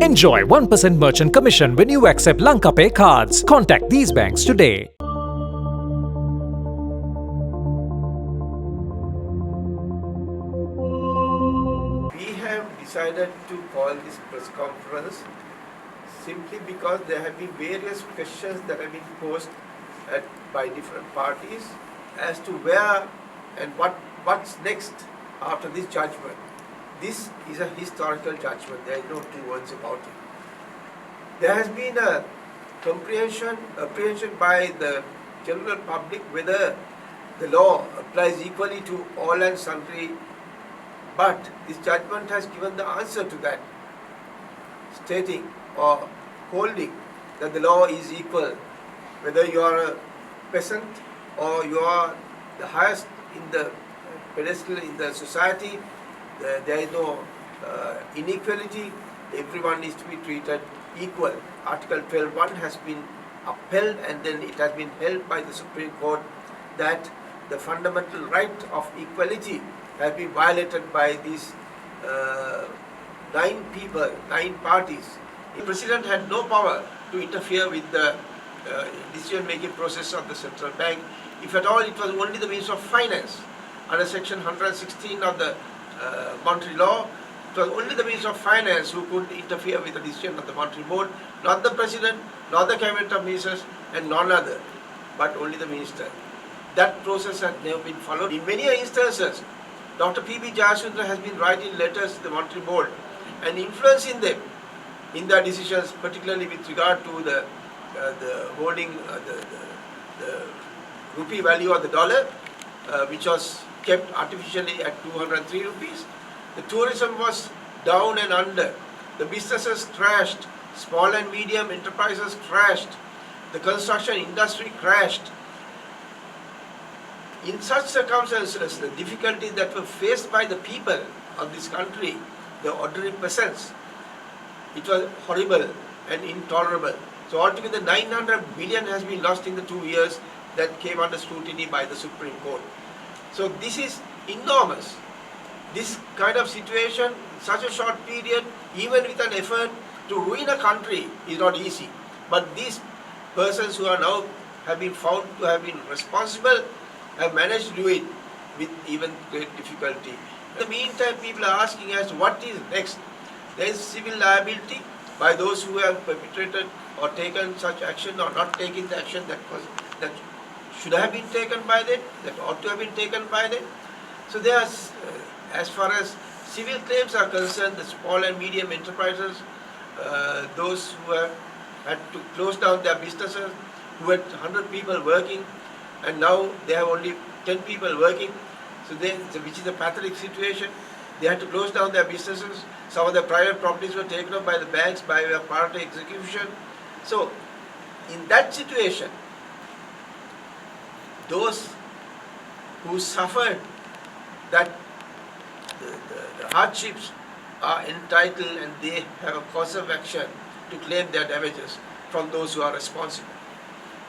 Enjoy 1% merchant commission when you accept Lanka Pay cards. Contact these banks today. We have decided to call this press conference simply because there have been various questions that have been posed by different parties as to where and what's next after this judgment. This is a historical judgment, there is no two words about it. There has been a apprehension by the general public whether the law applies equally to all and sundry, but this judgment has given the answer to that, stating or holding that the law is equal, whether you are a peasant or you are the highest in the pedestal in the society. There is no inequality. Everyone is to be treated equal. Article 12.1 has been upheld, and then it has been held by the Supreme Court that the fundamental right of equality has been violated by these 9 parties. The President had no power to interfere with the decision-making process of the central bank. If at all, it was only the Minister of Finance. Under section 116 of the monetary law, it was only the Minister of Finance who could interfere with the decision of the monetary board, not the President, not the Cabinet of Ministers, and none other, but only the Minister. That process had never been followed. In many instances, Dr. Upul Jayasuriya has been writing letters to the monetary board and influencing them in their decisions, particularly with regard to the holding the rupee value of the dollar, which was kept artificially at 203 rupees. The tourism was down and under. The businesses crashed. Small and medium enterprises crashed. The construction industry crashed. In such circumstances, the difficulties that were faced by the people of this country, the ordinary peasants, it was horrible and intolerable. So altogether 900 billion has been lost in the 2 years that came under scrutiny by the Supreme Court. So this is enormous. This kind of situation, such a short period, even with an effort to ruin a country, is not easy. But these persons who are now have been found to have been responsible have managed to do it with even great difficulty. In the meantime, people are asking us what is next. There is civil liability by those who have perpetrated or taken such action or not taking the action that should have been taken by them, that ought to have been taken by them. So there are, as far as civil claims are concerned, the small and medium enterprises, those who have had to close down their businesses, who had 100 people working, and now they have only 10 people working, which is a pathetic situation. They had to close down their businesses. Some of their private properties were taken up by the banks by way of part execution. So, in that situation, those who suffered that the hardships are entitled, and they have a cause of action to claim their damages from those who are responsible.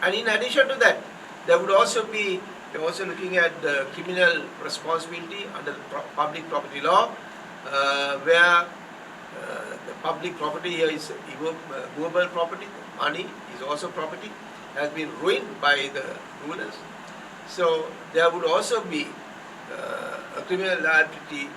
And in addition to that, there would also be, we're also looking at the criminal responsibility under the public property law, where the public property here is movable property, money is also property, has been ruined by the rulers. So there would also be a criminal liability